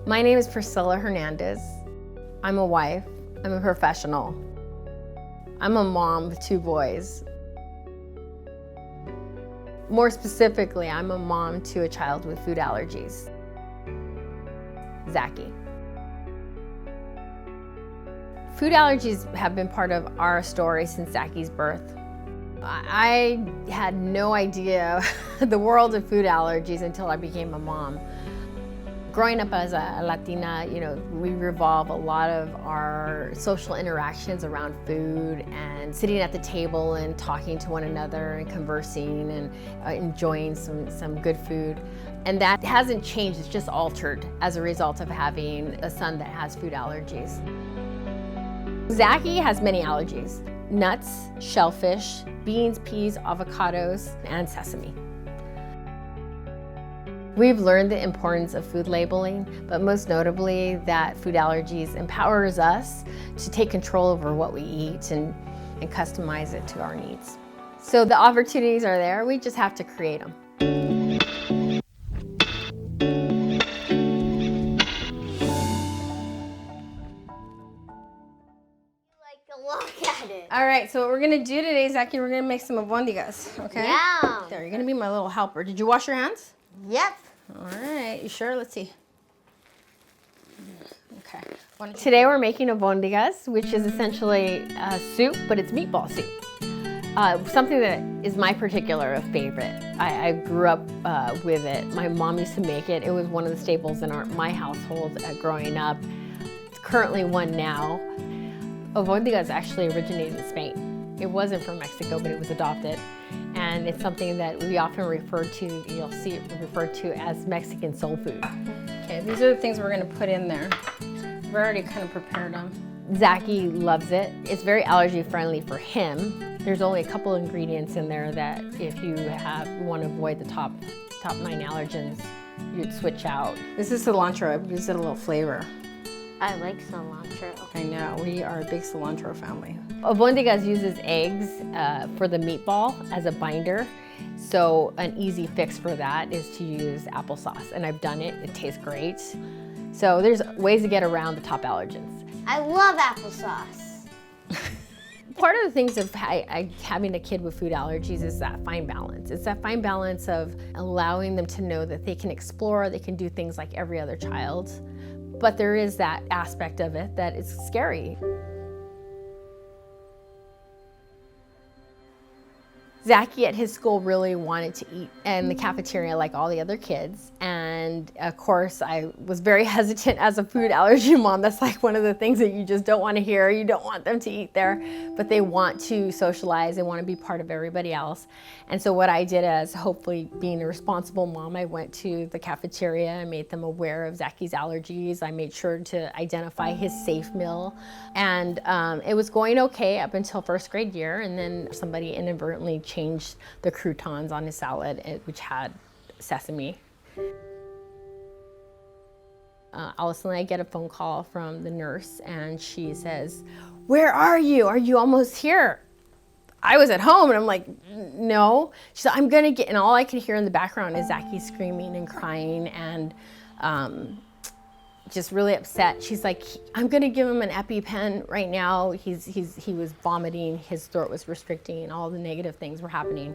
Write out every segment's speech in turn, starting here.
My name is Priscilla Hernandez. I'm a wife, I'm a professional. I'm a mom of 2 boys. More specifically, I'm a mom to a child with food allergies, Zacky. Food allergies have been part of our story since Zacky's birth. I had no idea the world of food allergies until I became a mom. Growing up as a Latina, we revolve a lot of our social interactions around food and sitting at the table and talking to one another and conversing and enjoying some good food. And that hasn't changed, it's just altered as a result of having a son that has food allergies. Zacky has many allergies: nuts, shellfish, beans, peas, avocados, and sesame. We've learned the importance of food labeling, but most notably that food allergies empowers us to take control over what we eat and customize it to our needs. So the opportunities are there, we just have to create them. Look at it. All right, so what we're gonna do today, Zacky, we're gonna make some abondigas, okay? Yeah. There, you're gonna be my little helper. Did you wash your hands? Yep. All right, you sure? Let's see. Okay. Today we're making abondigas, which is essentially a soup, but it's meatball soup. Something that is my particular favorite. I grew up with it. My mom used to make it. It was one of the staples in my household growing up. It's currently one now. Abondigas actually originated in Spain. It wasn't from Mexico, but it was adopted. And it's something that we often refer to, you'll see it referred to as Mexican soul food. Okay, these are the things we're gonna put in there. We've already kind of prepared them. Zacky loves it. It's very allergy friendly for him. There's only a couple ingredients in there that if you want to avoid the top 9 allergens, you'd switch out. This is cilantro, it gives it a little flavor. I like cilantro. I know, we are a big cilantro family. Abondigas uses eggs for the meatball as a binder. So an easy fix for that is to use applesauce. And I've done it, it tastes great. So there's ways to get around the top allergens. I love applesauce. Part of the things of having a kid with food allergies is that fine balance. It's that fine balance of allowing them to know that they can explore, they can do things like every other child. But there is that aspect of it that is scary. Zacky at his school really wanted to eat in the cafeteria like all the other kids. And of course, I was very hesitant as a food allergy mom. That's like one of the things that you just don't want to hear. You don't want them to eat there, but they want to socialize. They want to be part of everybody else. And so what I did as hopefully being a responsible mom, I went to the cafeteria. I made them aware of Zacky's allergies. I made sure to identify his safe meal. And it was going okay up until 1st grade year. And then somebody inadvertently changed the croutons on his salad, which had sesame. All of a sudden I get a phone call from the nurse and she says, "Where are you? Are you almost here?" I was at home and I'm like, "No." She said, "I'm gonna get," and all I could hear in the background is Zacky screaming and crying and just really upset. She's like, "I'm gonna give him an EpiPen right now. He was vomiting, his throat was restricting, all the negative things were happening."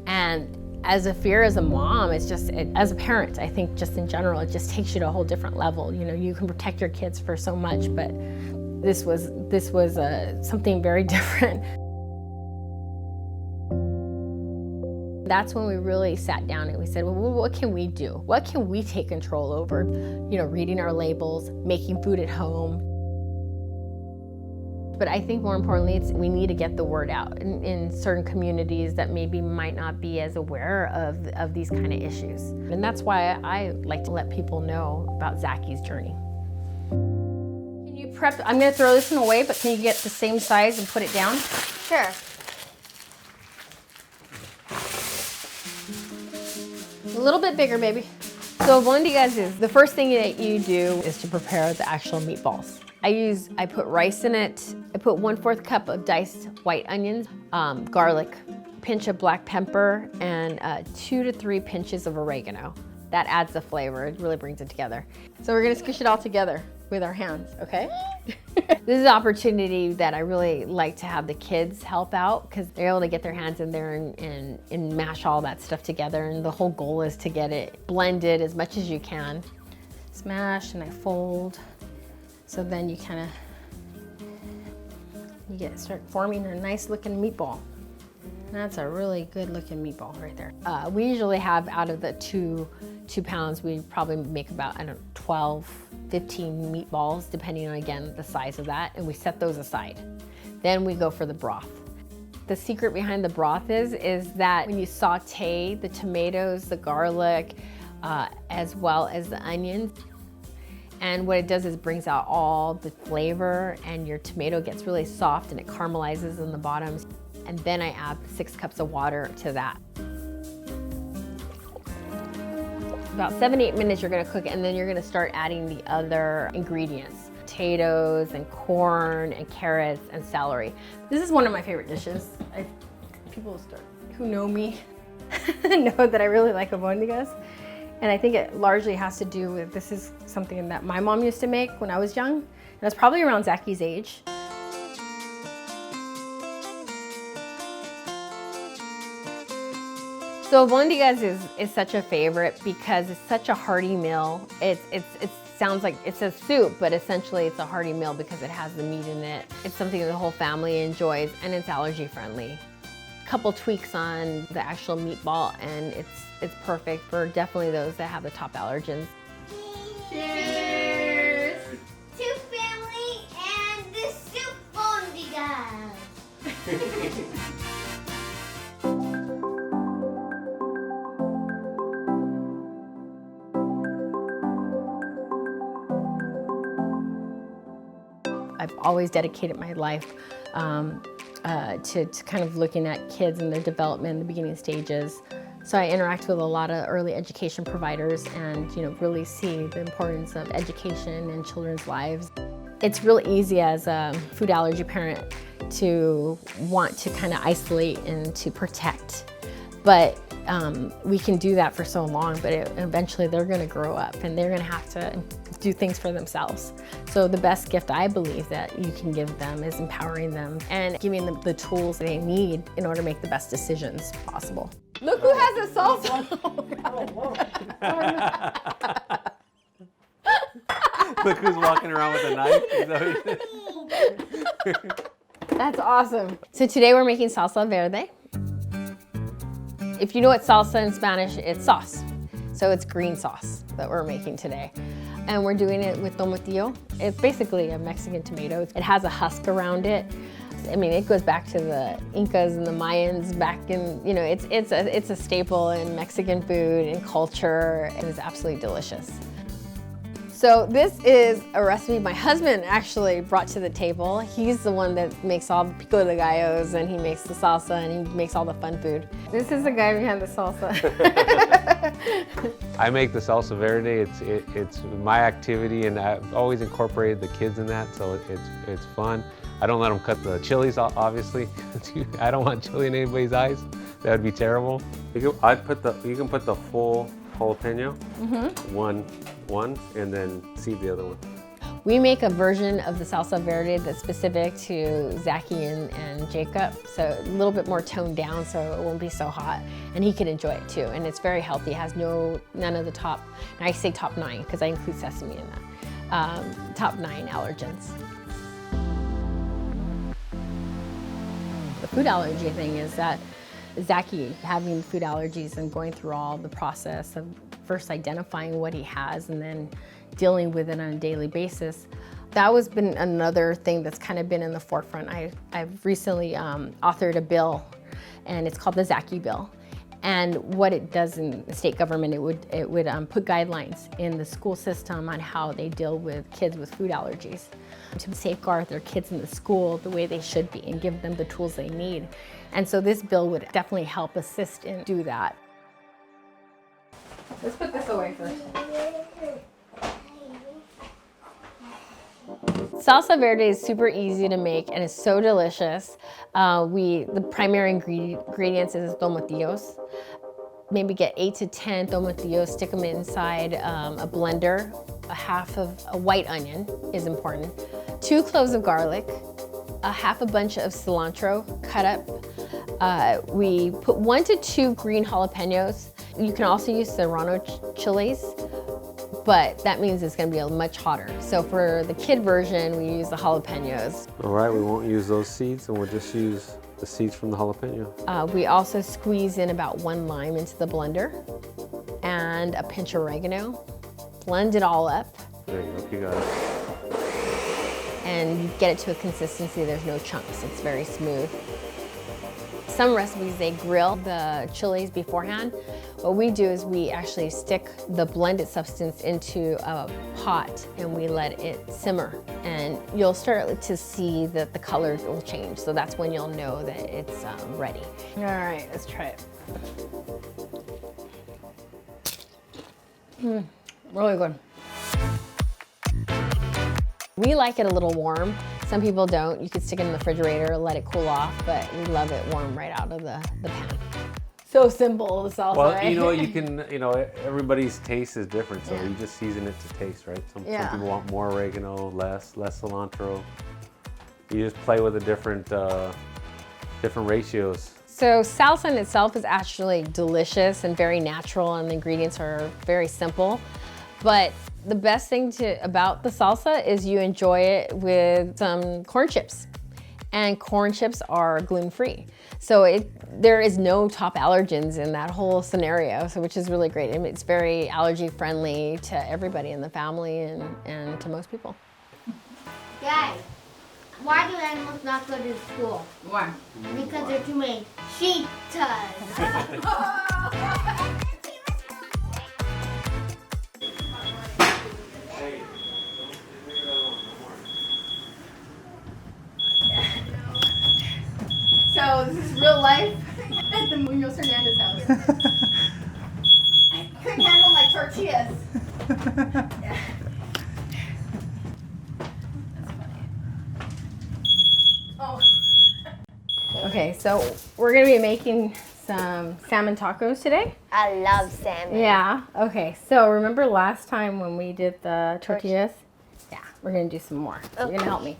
And as a mom, it's just, as a parent, I think just in general, it just takes you to a whole different level. You can protect your kids for so much, but this was something very different. That's when we really sat down and we said, well, what can we do? What can we take control over? Reading our labels, making food at home. But I think more importantly, we need to get the word out in certain communities that maybe might not be as aware of these kind of issues. And that's why I like to let people know about Zacky's journey. Can you prep? I'm gonna throw this one away, but can you get the same size and put it down? Sure. A little bit bigger, maybe. So abondigas is, the first thing that you do is to prepare the actual meatballs. I put rice in it. I put 1/4 cup of diced white onions, garlic, pinch of black pepper, and 2 to 3 pinches of oregano. That adds the flavor. It really brings it together. So we're gonna squish it all together with our hands, okay? This is an opportunity that I really like to have the kids help out because they're able to get their hands in there and mash all that stuff together. And the whole goal is to get it blended as much as you can. Smash and I fold. So then you kind of, start forming a nice looking meatball. That's a really good looking meatball right there. We usually have out of the two pounds, we probably make about, 12, 15 meatballs, depending on, again, the size of that, and we set those aside. Then we go for the broth. The secret behind the broth is that when you saute the tomatoes, the garlic, as well as the onions, and what it does is brings out all the flavor, and your tomato gets really soft and it caramelizes in the bottom. And then I add 6 cups of water to that. About 7-8 minutes you're gonna cook it, and then you're gonna start adding the other ingredients. Potatoes and corn and carrots and celery. This is one of my favorite dishes. People who know me know that I really like abondigas. And I think it largely has to do with, this is something that my mom used to make when I was young. And I was probably around Zacky's age. So abondigas is such a favorite because it's such a hearty meal. It sounds like it's a soup, but essentially it's a hearty meal because it has the meat in it. It's something the whole family enjoys, and it's allergy friendly. Couple tweaks on the actual meatball, and it's perfect for definitely those that have the top allergens. Cheers! To family and the soup bondigas. I've always dedicated my life to kind of looking at kids and their development in the beginning stages. So I interact with a lot of early education providers and really see the importance of education in children's lives. It's real easy as a food allergy parent to want to kind of isolate and to protect. But we can do that for so long, but eventually they're gonna grow up and they're gonna have to do things for themselves. So the best gift I believe that you can give them is empowering them and giving them the tools they need in order to make the best decisions possible. Look who has a salsa. Look who's walking around with a knife. Is that what That's awesome. So today we're making salsa verde. If you know what salsa in Spanish, it's sauce. So it's green sauce that we're making today. And we're doing it with tomatillo. It's basically a Mexican tomato. It has a husk around it. I mean, it goes back to the Incas and the Mayans back in, it's a staple in Mexican food and culture, and it's absolutely delicious. So this is a recipe my husband actually brought to the table. He's the one that makes all the pico de gallos, and he makes the salsa, and he makes all the fun food. This is the guy behind the salsa. I make the salsa verde. It's my activity, and I've always incorporated the kids in that, so it's fun. I don't let them cut the chilies, obviously. I don't want chili in anybody's eyes. That would be terrible. You can put the full jalapeno, one, and then seed the other one. We make a version of the salsa verde that's specific to Zacky and Jacob, so a little bit more toned down so it won't be so hot, and he can enjoy it too. And it's very healthy. It has none of the top, and I say top 9 because I include sesame in that, top 9 allergens. The food allergy thing is that Zacky having food allergies and going through all the process of first identifying what he has and then dealing with it on a daily basis. That has been another thing that's kind of been in the forefront. I've recently authored a bill, and it's called the Zacky bill. And what it does in the state government, it would put guidelines in the school system on how they deal with kids with food allergies to safeguard their kids in the school the way they should be and give them the tools they need. And so this bill would definitely help assist in do that. Let's put this away first. Salsa verde is super easy to make and it's so delicious. The primary ingredients is tomatillos. maybe get 8 to 10 tomatillos, stick them inside a blender. A half of a white onion is important. 2 cloves of garlic, a half a bunch of cilantro cut up. We put 1 to 2 green jalapenos. You can also use serrano chilies, but that means it's gonna be much hotter. So for the kid version, we use the jalapenos. All right, we won't use those seeds, and we'll just use the seeds from the jalapeno. We also squeeze in about 1 lime into the blender and a pinch of oregano. Blend it all up. There you go, you got it. And you get it to a consistency, there's no chunks, it's very smooth. Some recipes, they grill the chilies beforehand. What we do is we actually stick the blended substance into a pot and we let it simmer. And you'll start to see that the color will change. So that's when you'll know that it's ready. All right, let's try it. Really good. We like it a little warm. Some people don't. You could stick it in the refrigerator, let it cool off, but we love it warm right out of the pan. So simple, the salsa, Well, right? you know, you can, everybody's taste is different, so Yeah. you just season it to taste, right? Some Yeah. people want more oregano, less cilantro. You just play with the different ratios. So salsa in itself is actually delicious and very natural, and the ingredients are very simple. But the best thing about the salsa is you enjoy it with some corn chips. And corn chips are gluten-free. So there is no top allergens in that whole scenario, so which is really great. And it's very allergy friendly to everybody in the family and to most people. Guys, why do animals not go to school? Why? Because there are too many cheetahs. So this is real life at the Munoz Hernandez house. I couldn't handle my tortillas. Yeah. That's funny. Oh. Okay, so we're gonna be making some salmon tacos today. I love salmon. Yeah, okay, so remember last time when we did the tortillas? Yeah, we're gonna do some more. So you're gonna help me.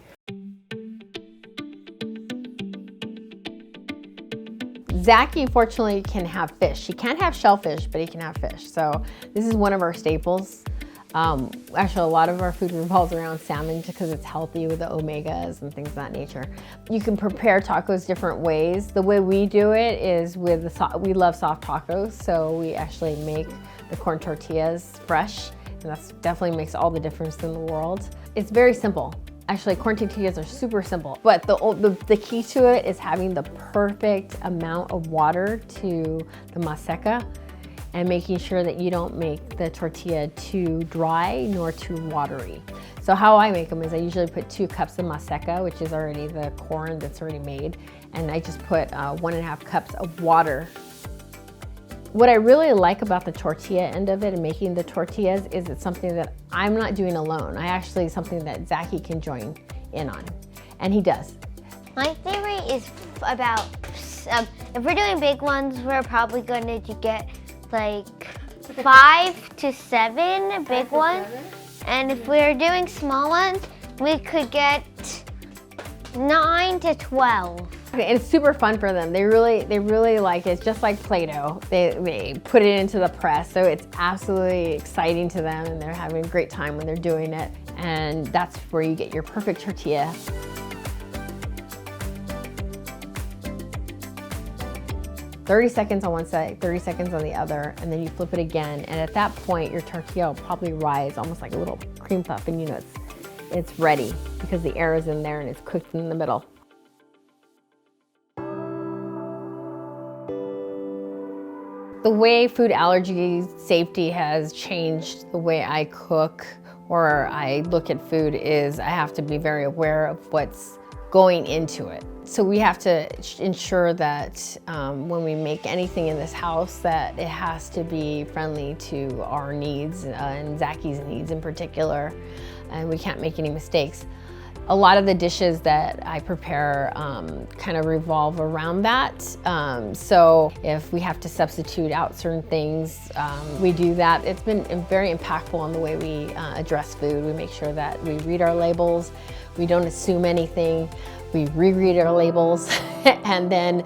Zacky, fortunately, can have fish. He can't have shellfish, but he can have fish. So this is one of our staples. Actually, a lot of our food revolves around salmon just because it's healthy with the omegas and things of that nature. You can prepare tacos different ways. The way we do it is with we love soft tacos, so we actually make the corn tortillas fresh, and that definitely makes all the difference in the world. It's very simple. Actually, corn tortillas are super simple, but the key to it is having the perfect amount of water to the maseca and making sure that you don't make the tortilla too dry nor too watery. So how I make them is I usually put 2 cups of maseca, which is already the corn that's already made, and I just put 1.5 cups of water. What I really like about the tortilla end of it and making the tortillas is it's something that I'm not doing alone. Something that Zacky can join in on, and he does. My theory is about, if we're doing big ones, we're probably going to get like 5 to 7 big ones. And if we're doing small ones, we could get 9 to 12. Okay, and it's super fun for them. They really like it. It's just like Play-Doh. They put it into the press, so it's absolutely exciting to them, and they're having a great time when they're doing it. And that's where you get your perfect tortilla. "30 seconds on one side, 30 seconds on the other, and then you flip it again. And at that point, your tortilla will probably rise almost like a little cream puff, and you know it's ready because the air is in there and it's cooked in the middle. The way food allergy safety has changed the way I cook or I look at food is I have to be very aware of what's going into it. So we have to ensure that when we make anything in this house that it has to be friendly to our needs and Zacky's needs in particular, and we can't make any mistakes. A lot of the dishes that I prepare kind of revolve around that. So if we have to substitute out certain things, we do that. It's been very impactful on the way we address food. We make sure that we read our labels, we don't assume anything, we reread our labels, and then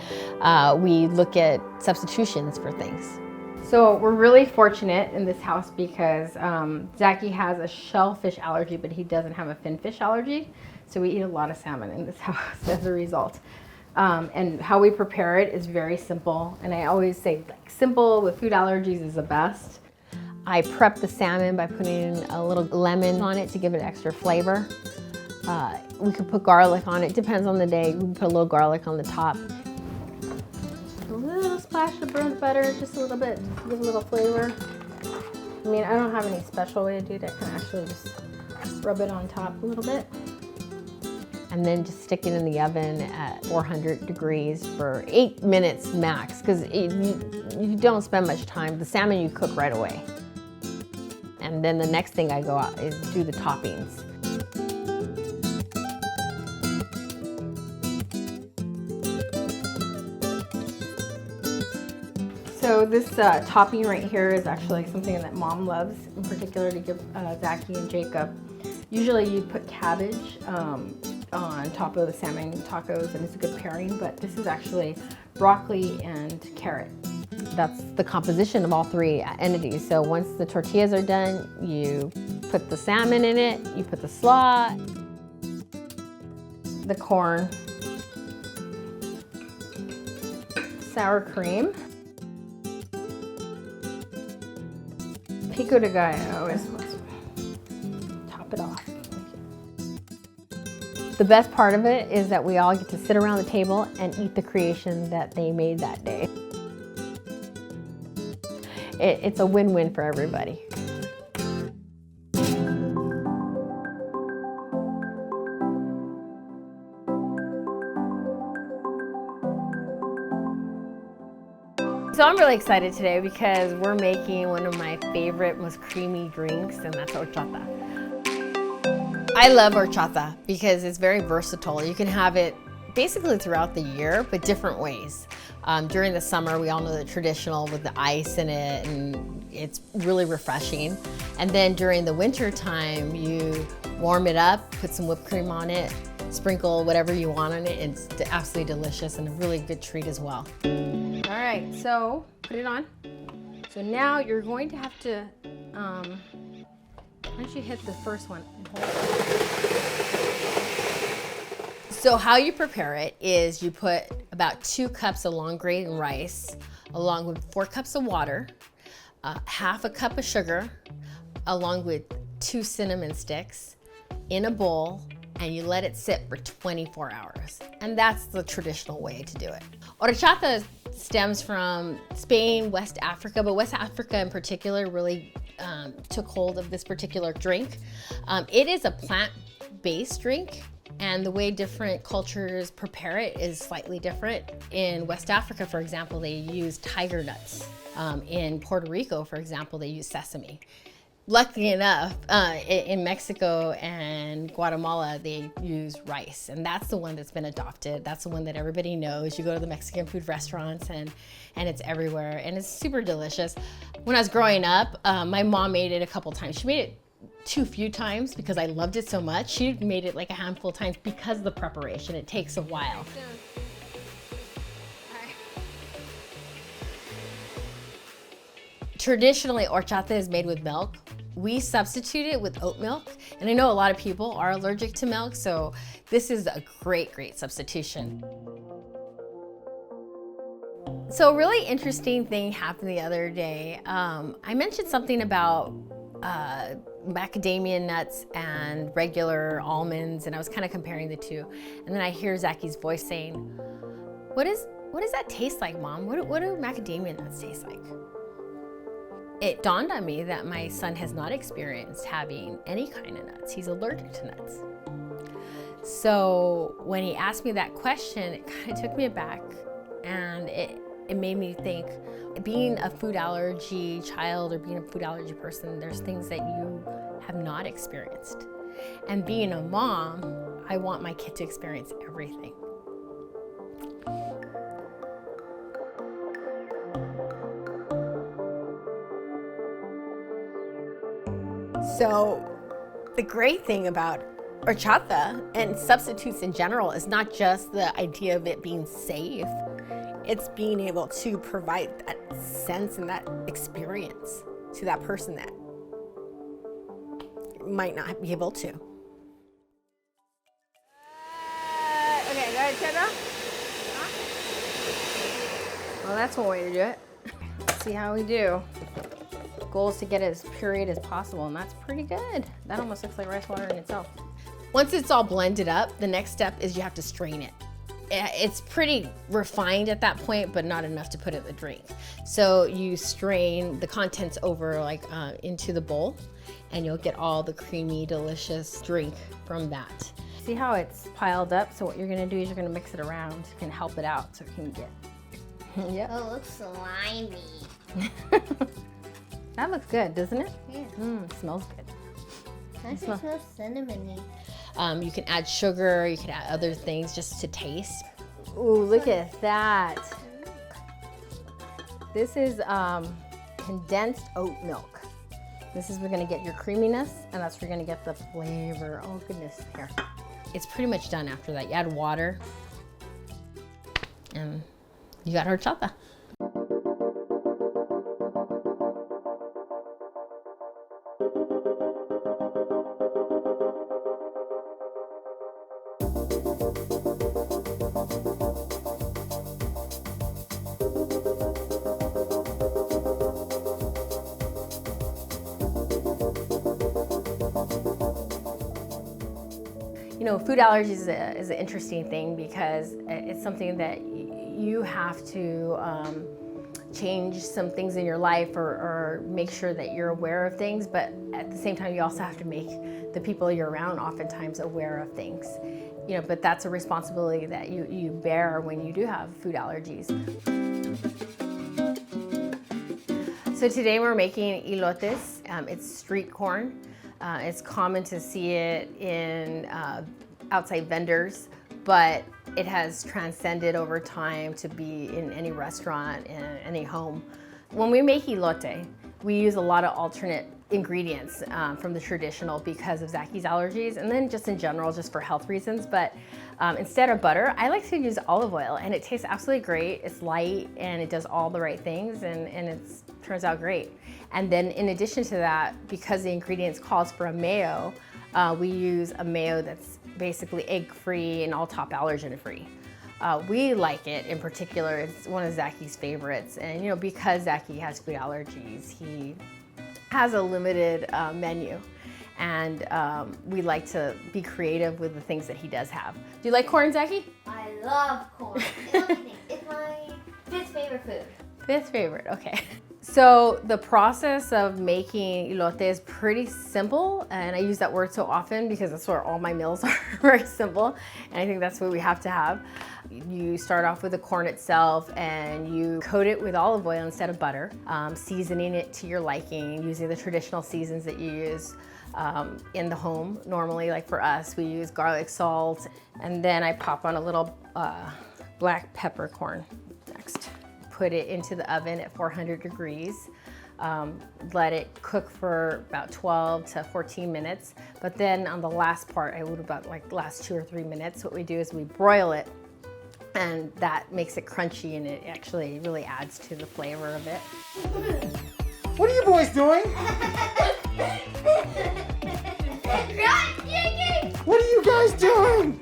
we look at substitutions for things. So we're really fortunate in this house because Zacky has a shellfish allergy, but he doesn't have a finfish allergy. So we eat a lot of salmon in this house as a result. And how we prepare it is very simple. And I always say like simple with food allergies is the best. I prep the salmon by putting a little lemon on it to give it extra flavor. We could put garlic on it, depends on the day. We can put a little garlic on the top. A little splash of burnt butter, just a little bit, to give a little flavor. I mean, I don't have any special way to do it. I can actually just rub it on top a little bit. And then just stick it in the oven at 400 degrees for 8 minutes max, because you don't spend much time. The salmon you cook right away. And then the next thing I go out is do the toppings. So this topping right here is actually something that Mom loves, in particular to give Zacky and Jacob. Usually you put cabbage on top of the salmon tacos and it's a good pairing, but this is actually broccoli and carrot. That's the composition of all three entities. So once the tortillas are done, you put the salmon in it, you put the slaw, The corn, sour cream, pico de gallo is top it off. The best part of it is that we all get to sit around the table and eat the creation that they made that day. It's a win-win for everybody. So I'm really excited today because we're making one of my favorite, most creamy drinks, and that's horchata. I love horchata because it's very versatile. You can have it basically throughout the year, but different ways. During the summer, we all know the traditional with the ice in it, and it's really refreshing. And then during the winter time, you warm it up, put some whipped cream on it, sprinkle whatever you want on it. It's absolutely delicious and a really good treat as well. All right, so put it on. So now you're going to have to, once you hit the first one, and hold it. So how you prepare it is you put about 2 cups of long grain rice along with 4 cups of water, half a cup of sugar, along with 2 cinnamon sticks in a bowl, and you let it sit for 24 hours. And that's the traditional way to do it. Horchata stems from Spain, West Africa, but West Africa in particular really took hold of this particular drink. It is a plant-based drink, and the way different cultures prepare it is slightly different. In West Africa, for example, they use tiger nuts. In Puerto Rico, for example, they use sesame. Luckily enough, in Mexico and Guatemala, they use rice, and that's the one that's been adopted. That's the one that everybody knows. You go to the Mexican food restaurants and it's everywhere, and it's super delicious. When I was growing up, my mom made it a couple times. She made it too few times because I loved it so much. She made it like a handful of times because of the preparation. It takes a while. Traditionally, horchata is made with milk. We substitute it with oat milk, and I know a lot of people are allergic to milk, so this is a great, great substitution. So a really interesting thing happened the other day. I mentioned something about macadamia nuts and regular almonds, and I was kind of comparing the two. And then I hear Zacky's voice saying, what does that taste like, Mom? What do macadamia nuts taste like? It dawned on me that my son has not experienced having any kind of nuts. He's allergic to nuts. So when he asked me that question, it kind of took me aback, and it made me think, being a food allergy child or being a food allergy person, there's things that you have not experienced. And being a mom, I I want my kid to experience everything. So the great thing about horchata and substitutes in general is not just the idea of it being safe, it's being able to provide that sense and that experience to that person that might not be able to. Okay, go ahead, Cheddar. Well, that's one way to do it. Let's see how we do. Goal is to get it as pureed as possible, and that's pretty good. That almost looks like rice water in itself. Once it's all blended up, the next step is you have to strain it. It's pretty refined at that point, but not enough to put in the drink. So you strain the contents over into the bowl, and you'll get all the creamy, delicious drink from that. See how it's piled up? So what you're gonna do is you're gonna mix it around and help it out so it can get, yep. Oh, it looks slimy. That looks good, doesn't it? Yeah. It smells good. It smells cinnamony. You can add sugar, you can add other things just to taste. Ooh, look at that. This is condensed oat milk. This is where you're gonna get your creaminess, and that's where you're gonna get the flavor. Oh goodness, here. It's pretty much done after that. You add water, and you got horchata. You know, food allergies is an interesting thing because it's something that you have to change some things in your life or make sure that you're aware of things, but at the same time you also have to make the people you're around oftentimes aware of things. You know, but that's a responsibility that you bear when you do have food allergies. So today we're making elotes. It's street corn. It's common to see it in outside vendors, but it has transcended over time to be in any restaurant, in any home. When we make elote, we use a lot of alternate ingredients from the traditional because of Zacky's allergies, and then just in general, just for health reasons. But instead of butter, I like to use olive oil, and it tastes absolutely great. It's light, and it does all the right things, and it turns out great. And then in addition to that, because the ingredients calls for a mayo, we use a mayo that's basically egg-free and all top allergen-free. We like it in particular. It's one of Zacky's favorites. And you know, because Zacky has food allergies, he has a limited menu. And we like to be creative with the things that he does have. Do you like corn, Zacky? I love corn. It's my fifth favorite food. Fifth favorite, okay. So the process of making elote is pretty simple, and I use that word so often because that's where all my meals are, very simple, and I think that's what we have to have. You start off with the corn itself, and you coat it with olive oil instead of butter, seasoning it to your liking, using the traditional seasons that you use in the home. Normally, like for us, we use garlic, salt, and then I pop on a little black peppercorn next. Put it into the oven at 400 degrees. Let it cook for about 12 to 14 minutes. But then on the last part, I would about like last 2 or 3 minutes, what we do is we broil it, and that makes it crunchy, and it actually really adds to the flavor of it. What are you boys doing? What are you guys doing?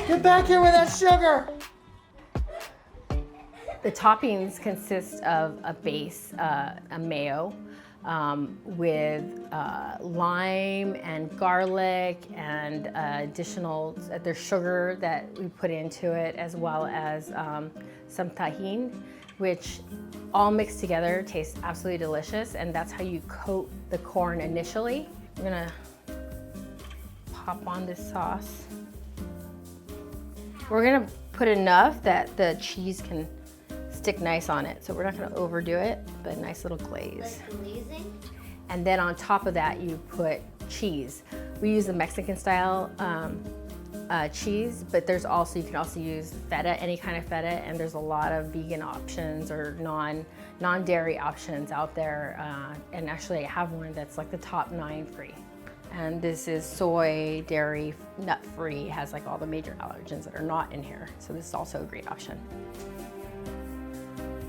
Get back here with that sugar. The toppings consist of a base, a mayo, with lime and garlic and additional, there's sugar that we put into it, as well as some tahini, which all mixed together tastes absolutely delicious, and that's how you coat the corn initially. I'm gonna pop on this sauce. We're gonna put enough that the cheese can stick nice on it. So we're not gonna overdo it, but a nice little glaze. Like glazing? And then on top of that, you put cheese. We use the Mexican style cheese, but you can also use feta, any kind of feta, and there's a lot of vegan options or non-dairy options out there. And actually I have one that's like the top 9 free. And this is soy, dairy, nut-free, has like all the major allergens that are not in here. So this is also a great option.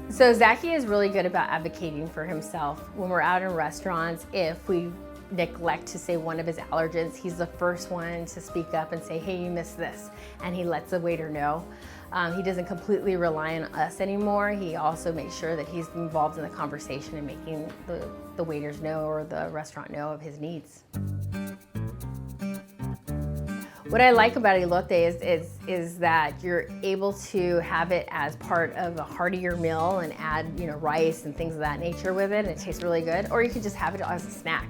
So Zacky is really good about advocating for himself. When we're out in restaurants, if we neglect to say one of his allergens, he's the first one to speak up and say, hey, you missed this. And he lets the waiter know. He doesn't completely rely on us anymore. He also makes sure that he's involved in the conversation and making the waiters know or the restaurant know of his needs. What I like about elote is that you're able to have it as part of a heartier meal and add, rice and things of that nature with it, and it tastes really good. Or you could just have it as a snack.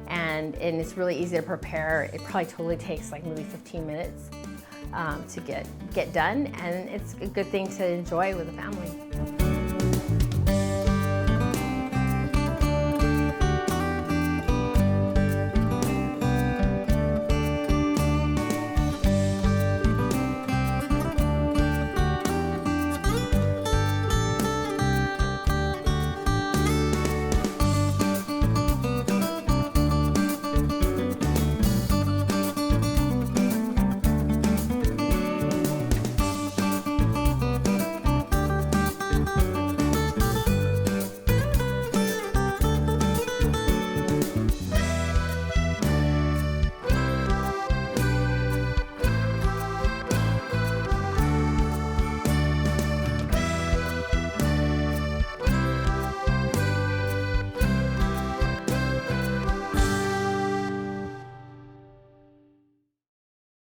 And it's really easy to prepare. It probably totally takes like maybe 15 minutes to get done, and it's a good thing to enjoy with the family.